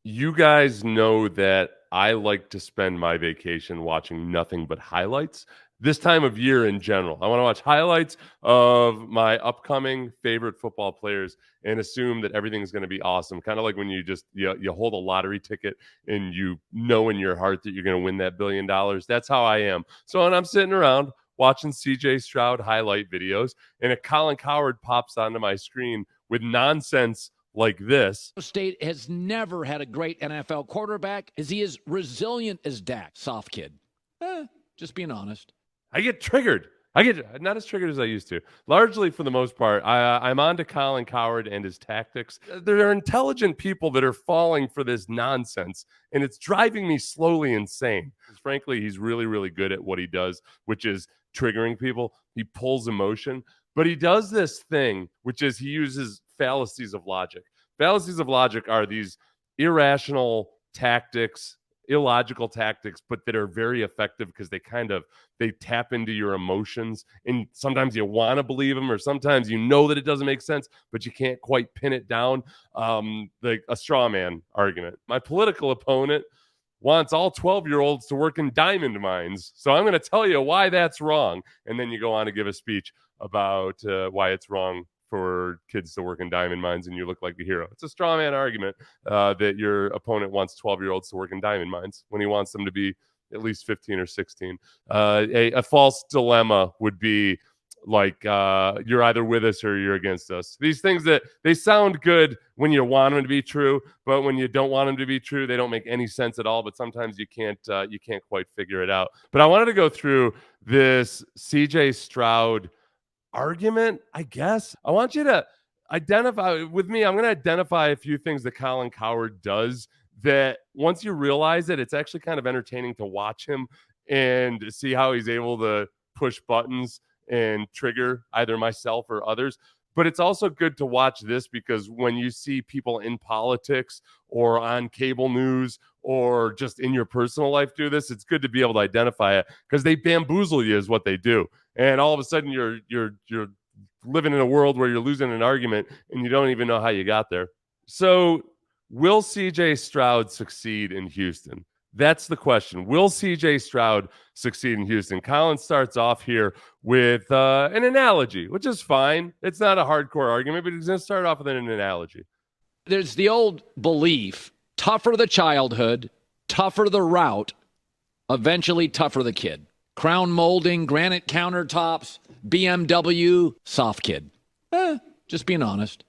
You guys know that I like to spend my vacation watching nothing but highlights. This time of year in general, I want to watch highlights of my upcoming favorite football players and assume that everything's going to be awesome. Kind of like when you hold a lottery ticket and you know in your heart that you're going to win that $1 billion. That's how I am. So when I'm sitting around watching CJ Stroud highlight videos and a Colin Cowherd pops onto my screen with nonsense like this. State has never had a great NFL quarterback. Is he as resilient as Dak? Soft kid. Just being honest. I get triggered. I get not as triggered as I used to. Largely, for the most part, I'm on to Colin Cowherd and his tactics. There are intelligent people that are falling for this nonsense, and it's driving me slowly insane. Frankly, he's really, really good at what he does, which is triggering people. He pulls emotion, but he does this thing, which is he uses fallacies of logic. Fallacies of logic are these irrational tactics, illogical tactics, but that are very effective because they tap into your emotions, and sometimes you want to believe them, or sometimes you know that it doesn't make sense, but you can't quite pin it down. Like a straw man argument. My political opponent wants all 12-year-olds to work in diamond mines, so I'm going to tell you why that's wrong, and then you go on to give a speech about why it's wrong for kids to work in diamond mines, and you look like the hero. It's a straw man argument that your opponent wants 12-year-olds to work in diamond mines when he wants them to be at least 15 or 16. A false dilemma would be like you're either with us or you're against us. These things that they sound good when you want them to be true, but when you don't want them to be true, they don't make any sense at all. But sometimes you can't quite figure it out. But I wanted to go through this CJ Stroud argument, I guess. I want you to identify with me. I'm going to identify a few things that Colin Cowherd does that once you realize it, it's actually kind of entertaining to watch him and see how he's able to push buttons and trigger either myself or others. But it's also good to watch this because when you see people in politics or on cable news or just in your personal life do this, it's good to be able to identify it because they bamboozle you is what they do. And all of a sudden you're living in a world where you're losing an argument and you don't even know how you got there. So will CJ Stroud succeed in Houston? That's the question. Will CJ Stroud succeed in Houston? Colin starts off here with an analogy, which is fine. It's not a hardcore argument, but he's going to start off with an analogy. There's the old belief, tougher the childhood, tougher the route, eventually tougher the kid. Crown molding, granite countertops, BMW, soft kid. Just being honest.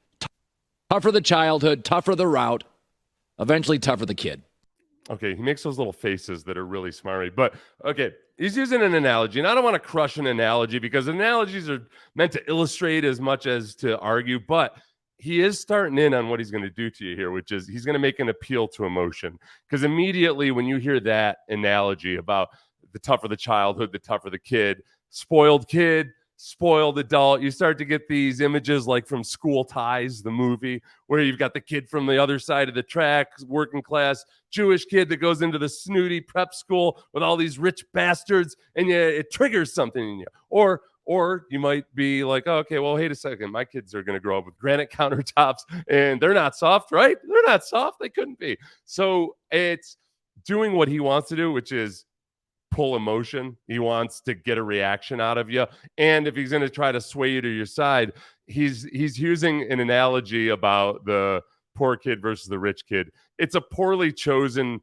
Tougher the childhood, tougher the route, eventually tougher the kid. Okay, he makes those little faces that are really smarmy. But, okay, he's using an analogy. And I don't want to crush an analogy because analogies are meant to illustrate as much as to argue. But he is starting in on what he's going to do to you here, which is he's going to make an appeal to emotion. Because immediately when you hear that analogy about the tougher the childhood, the tougher the kid, spoiled kid, spoiled adult, you start to get these images like from School Ties, the movie, where you've got the kid from the other side of the track, working class Jewish kid that goes into the snooty prep school with all these rich bastards, and it triggers something in you. Or you might be like, oh, okay, well, wait a second. My kids are going to grow up with granite countertops, and they're not soft, right? They're not soft. They couldn't be. So it's doing what he wants to do, which is pull emotion. He wants to get a reaction out of you. And if he's going to try to sway you to your side, he's using an analogy about the poor kid versus the rich kid. It's a poorly chosen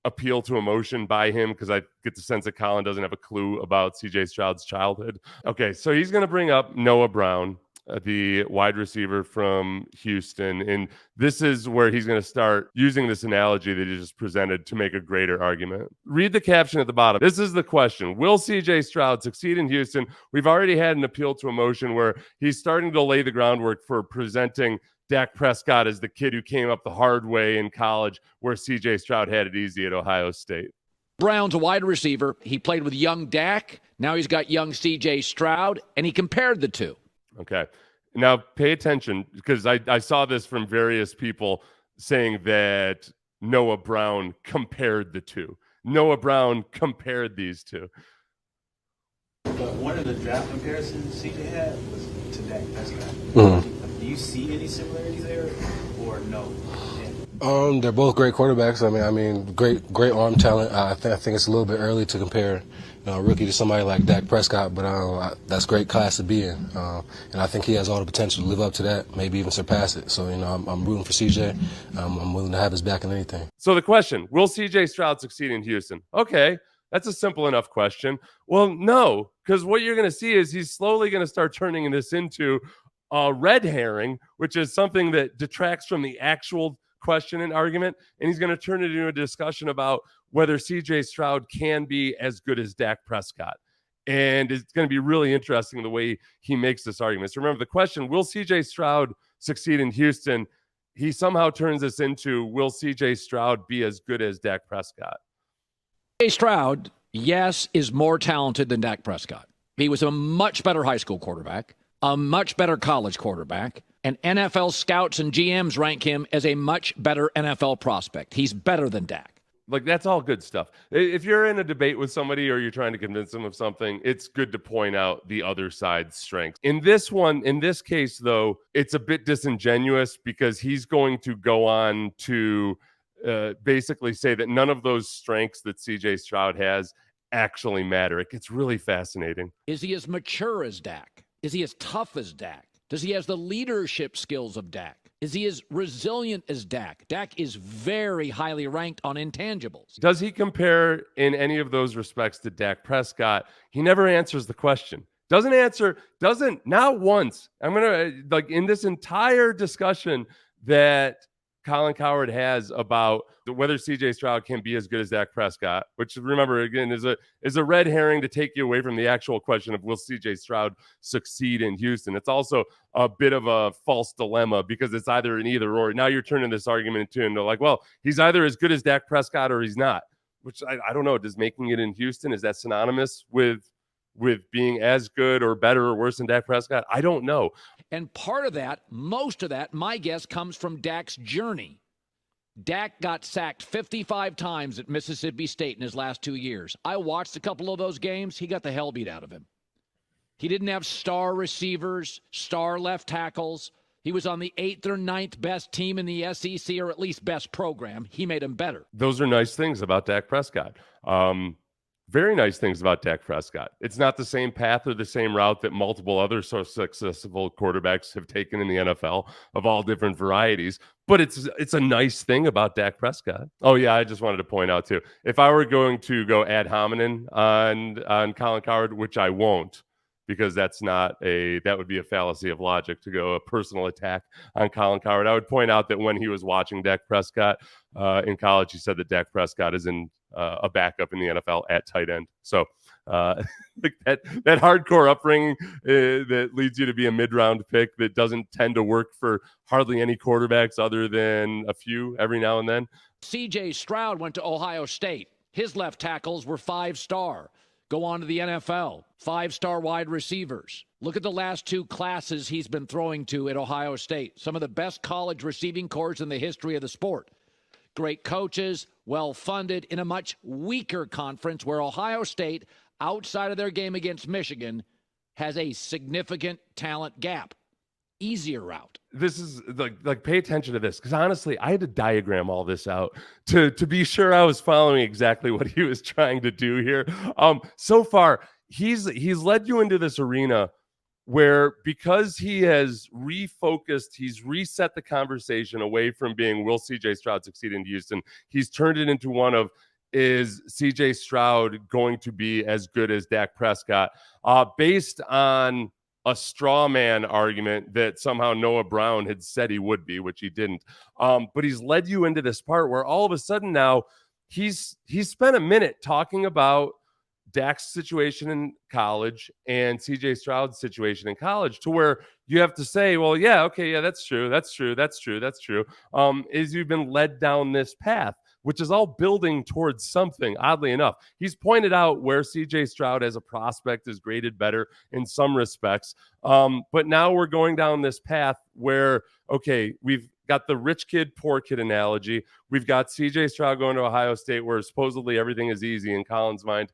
appeal to emotion by him because I get the sense that Colin doesn't have a clue about CJ Stroud's childhood. Okay, so he's going to bring up Noah Brown, the wide receiver from Houston. And this is where he's going to start using this analogy that he just presented to make a greater argument. Read the caption at the bottom. This is the question. Will CJ Stroud succeed in Houston? We've already had an appeal to emotion where he's starting to lay the groundwork for presenting Dak Prescott as the kid who came up the hard way in college, where CJ Stroud had it easy at Ohio State. Brown's a wide receiver. He played with young Dak. Now he's got young CJ Stroud, and he compared the two. Okay. Now pay attention because I saw this from various people saying that Noah Brown compared the two. Noah Brown compared these two. But one of the draft comparisons CJ had was to Dak Prescott. Do you see any similarities there or no? They're both great quarterbacks. I mean, great arm talent. I think it's a little bit early to compare, a rookie to somebody like Dak Prescott, but that's great class to be in, and I think he has all the potential to live up to that, maybe even surpass it. So, I'm rooting for CJ. I'm willing to have his back in anything. So the question: will CJ Stroud succeed in Houston? Okay, that's a simple enough question. Well, no, because what you're going to see is he's slowly going to start turning this into a red herring, which is something that detracts from the actual question and argument, and he's going to turn it into a discussion about whether CJ Stroud can be as good as Dak Prescott. And it's going to be really interesting the way he makes this argument. So remember the question, will CJ Stroud succeed in Houston? He somehow turns this into, will CJ Stroud be as good as Dak Prescott? CJ Stroud, yes, is more talented than Dak Prescott. He was a much better high school quarterback, a much better college quarterback, and NFL scouts and GMs rank him as a much better NFL prospect. He's better than Dak. Like, that's all good stuff. If you're in a debate with somebody or you're trying to convince them of something, it's good to point out the other side's strengths. In this case, though, it's a bit disingenuous because he's going to go on to basically say that none of those strengths that CJ Stroud has actually matter. It gets really fascinating. Is he as mature as Dak? Is he as tough as Dak? Does he have the leadership skills of Dak? Is he as resilient as Dak? Dak is very highly ranked on intangibles. Does he compare in any of those respects to Dak Prescott? He never answers the question. Doesn't, not once. I'm going to, in this entire discussion that Colin Cowherd has about whether CJ Stroud can be as good as Dak Prescott, which, remember, again, is a red herring to take you away from the actual question of will CJ Stroud succeed in Houston. It's also a bit of a false dilemma because it's either an either or. Now you're turning this argument into like, well, he's either as good as Dak Prescott or he's not, which I don't know. Does making it in Houston, is that synonymous with being as good or better or worse than Dak Prescott? I don't know. And part of that, most of that, my guess, comes from Dak's journey. Dak got sacked 55 times at Mississippi State in his last 2 years. I watched a couple of those games. He got the hell beat out of him. He didn't have star receivers, star left tackles. He was on the 8th or 9th best team in the SEC, or at least best program. He made him better. Those are nice things about Dak Prescott. Very nice things about Dak Prescott. It's not the same path or the same route that multiple other so successful quarterbacks have taken in the NFL of all different varieties, but it's a nice thing about Dak Prescott. Oh yeah, I just wanted to point out too, if I were going to go ad hominem on Colin Cowherd, which I won't, because that would be a fallacy of logic to go a personal attack on Colin Cowherd. I would point out that when he was watching Dak Prescott in college, he said that Dak Prescott is in a backup in the NFL at tight end. So like that hardcore upbringing that leads you to be a mid-round pick that doesn't tend to work for hardly any quarterbacks other than a few every now and then. CJ Stroud went to Ohio State. His left tackles were 5-star. Go on to the NFL, 5-star wide receivers. Look at the last 2 classes he's been throwing to at Ohio State. Some of the best college receiving corps in the history of the sport. Great coaches, well-funded, in a much weaker conference where Ohio State, outside of their game against Michigan, has a significant talent gap. Easier route. This is like pay attention to this, because honestly, I had to diagram all this out to be sure I was following exactly what he was trying to do here. So far, he's led you into this arena where, because he has refocused, he's reset the conversation away from being will CJ Stroud succeed in Houston. He's turned it into one of, is CJ Stroud going to be as good as Dak Prescott? Based on a straw man argument that somehow Noah Brown had said he would be, which he didn't. But he's led you into this part where all of a sudden now he's spent a minute talking about Dak's situation in college and CJ Stroud's situation in college, to where you have to say, well, yeah, okay, yeah, that's true. Is you've been led down this path, which is all building towards something. Oddly enough, he's pointed out where CJ Stroud as a prospect is graded better in some respects. But now we're going down this path where, okay, we've got the rich kid, poor kid analogy. We've got CJ Stroud going to Ohio State where supposedly everything is easy in Colin's mind.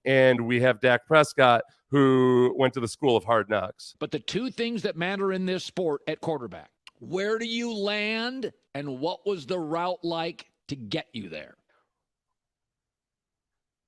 And we have Dak Prescott, who went to the school of hard knocks. But the 2 things that matter in this sport at quarterback: Where do you land, and what was the route like to get you there?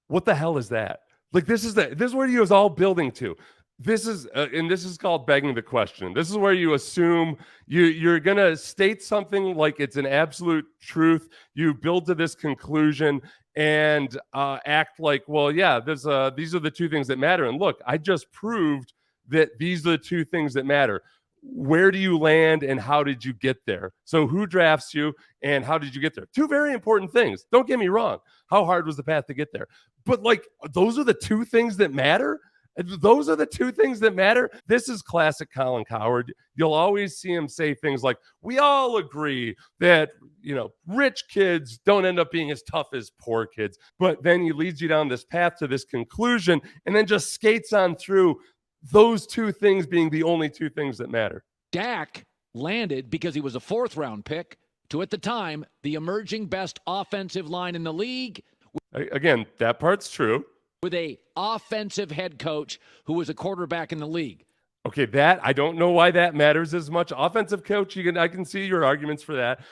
What the hell is that? Like, this is where you was all building to. This is and this is called begging the question. This is where you assume you're gonna state something like it's an absolute truth. You build to this conclusion and act like, well, yeah, these are the two things that matter. And look, I just proved that these are the two things that matter. Where do you land and how did you get there? So who drafts you and how did you get there? Two very important things. Don't get me wrong. How hard was the path to get there? But like, those are the two things that matter. Those are the two things that matter. This is classic Colin Cowherd. You'll always see him say things like, we all agree that, rich kids don't end up being as tough as poor kids. But then he leads you down this path to this conclusion and then just skates on through those two things being the only two things that matter. Dak landed because he was a fourth-round pick to, at the time, the emerging best offensive line in the league. Again, that part's true. With a offensive head coach who was a quarterback in the league. Okay, that I don't know why that matters as much. Offensive coach, I can see your arguments for that.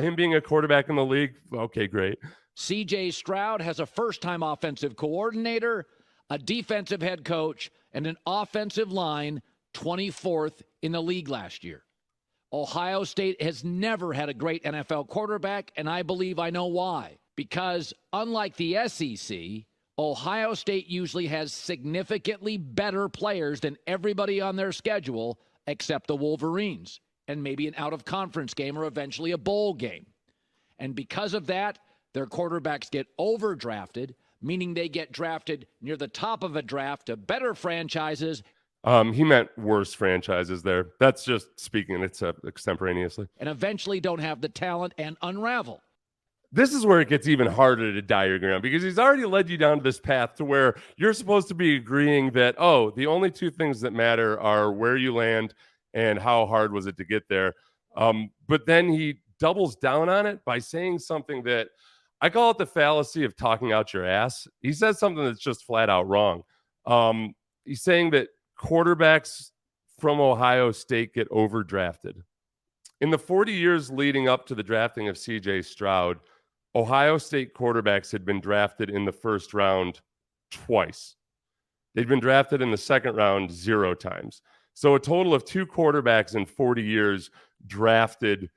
Him being a quarterback in the league, okay, great. C.J. Stroud has a first-time offensive coordinator, a defensive head coach, and an offensive line 24th in the league last year. Ohio State has never had a great NFL quarterback, and I believe I know why. Because unlike the SEC, Ohio State usually has significantly better players than everybody on their schedule except the Wolverines, and maybe an out-of-conference game or eventually a bowl game. And because of that, their quarterbacks get overdrafted, meaning they get drafted near the top of a draft to better franchises. He meant worse franchises there. That's just speaking extemporaneously. And eventually don't have the talent and unravel. This is where it gets even harder to diagram because he's already led you down to this path to where you're supposed to be agreeing that, the only two things that matter are where you land and how hard was it to get there. But then he doubles down on it by saying something that I call it the fallacy of talking out your ass. He says something that's just flat out wrong. He's saying that quarterbacks from Ohio State get overdrafted. In the 40 years leading up to the drafting of C.J. Stroud, Ohio State quarterbacks had been drafted in the first round twice. They'd been drafted in the second round 0 times. So a total of 2 quarterbacks in 40 years drafted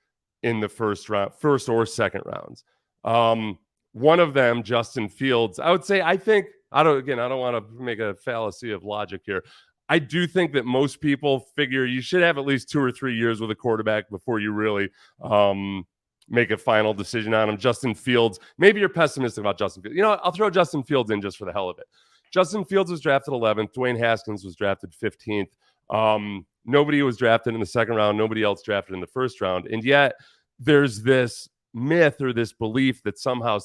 in the first or second rounds. One of them, Justin Fields, I don't want to make a fallacy of logic here. I do think that most people figure you should have at least 2 or 3 years with a quarterback before you really make a final decision on him. Justin Fields, maybe you're pessimistic about Justin Fields. I'll throw Justin Fields in just for the hell of it. Justin Fields was drafted 11th. Dwayne Haskins was drafted 15th. Nobody was drafted in the second round. Nobody else drafted in the first round. And yet there's this myth or this belief that somehow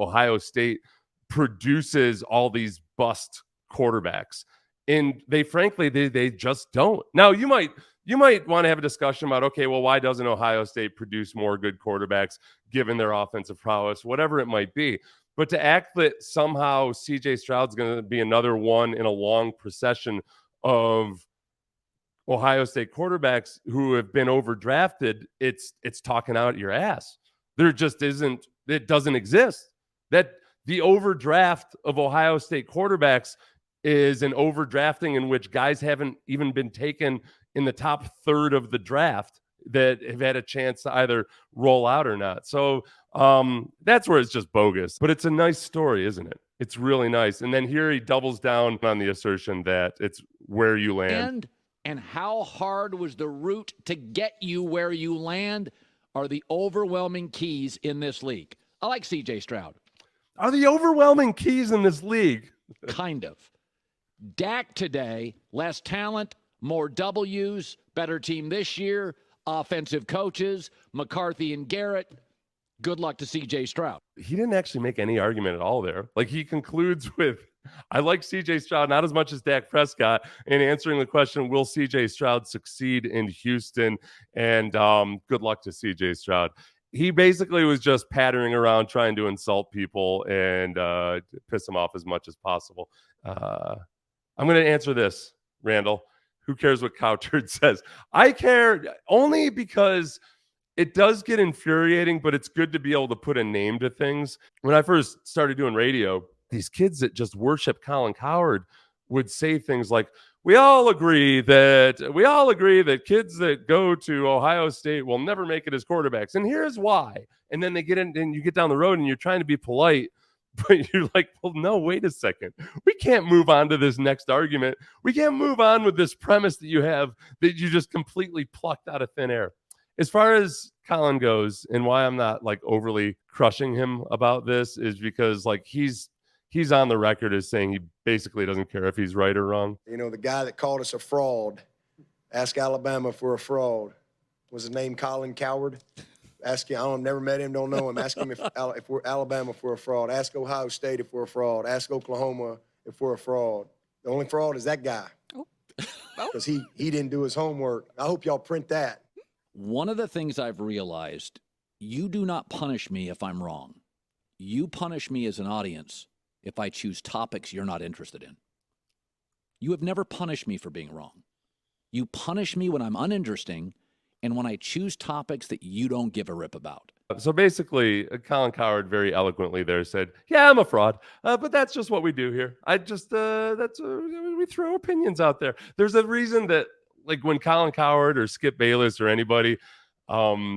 Ohio State produces all these bust quarterbacks. And they just don't. Now, you might want to have a discussion about, okay, well, why doesn't Ohio State produce more good quarterbacks given their offensive prowess, whatever it might be. But to act that somehow C.J. Stroud's going to be another one in a long procession of Ohio State quarterbacks who have been overdrafted, it's talking out your ass. There just isn't, it doesn't exist. That the overdraft of Ohio State quarterbacks is an overdrafting in which guys haven't even been taken in the top third of the draft that have had a chance to either roll out or not. So that's where it's just bogus. But it's a nice story, isn't it? It's really nice. And then here he doubles down on the assertion that it's where you land. And how hard was the route to get you where you land are the overwhelming keys in this league. I like C.J. Stroud. Are the overwhelming keys in this league? Kind of. Dak today, less talent, more W's, better team this year, offensive coaches, McCarthy and Garrett. Good luck to C.J. Stroud. He didn't actually make any argument at all there. Like, he concludes with, I like C.J. Stroud not as much as Dak Prescott, in answering the question, will C.J. Stroud succeed in Houston? And good luck to C.J. Stroud. He basically was just pattering around trying to insult people and piss them off as much as possible. I'm going to answer this, Randall. who cares what Cowherd says? I care only because it does get infuriating, but it's good to be able to put a name to things. When I first started doing radio, these kids that just worship Colin Cowherd would say things like, we all agree that kids that go to Ohio State will never make it as quarterbacks. And here's why. And then they get in and you get down the road and you're trying to be polite, but you're like, well, no, wait a second. We can't move on to this next argument. We can't move on with this premise that you have that you just completely plucked out of thin air. As far as Colin goes, and why I'm not like overly crushing him about this is because like he's on the record as saying he basically doesn't care if he's right or wrong. You know, the guy that called us a fraud, ask Alabama if we're a fraud. Was his name Colin Cowherd? Ask him, I don't never met him, don't know him. Ask him if we're Alabama if we're a fraud. Ask Ohio State if we're a fraud. Ask Oklahoma if we're a fraud. The only fraud is that guy. Because he didn't do his homework. I hope y'all print that. One of the things I've realized, you do not punish me if I'm wrong. You punish me as an audience if I choose topics you're not interested in. You have never punished me for being wrong. You punish me when I'm uninteresting and when I choose topics that you don't give a rip about. So basically, Colin Cowherd very eloquently there said, yeah, I'm a fraud, but that's just what we do here. We throw opinions out there. There's a reason that like when Colin Cowherd or Skip Bayless or anybody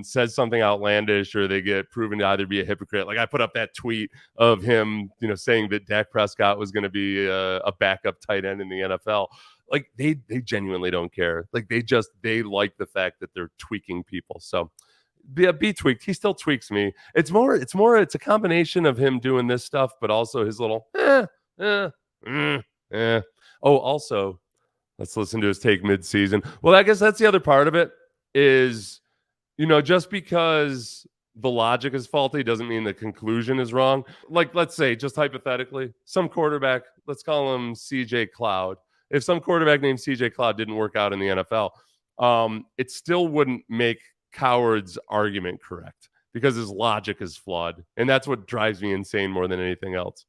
says something outlandish or they get proven to either be a hypocrite. Like I put up that tweet of him, saying that Dak Prescott was going to be a backup tight end in the NFL. Like they genuinely don't care. Like they like the fact that they're tweaking people. So be tweaked. He still tweaks me. It's a combination of him doing this stuff, but also his little Oh, also, let's listen to his take mid-season. Well, I guess that's the other part of it is, just because the logic is faulty doesn't mean the conclusion is wrong. Like, let's say, just hypothetically, some quarterback, let's call him CJ Cloud. If some quarterback named CJ Cloud didn't work out in the NFL, it still wouldn't make Cowherd's argument correct because his logic is flawed. And that's what drives me insane more than anything else.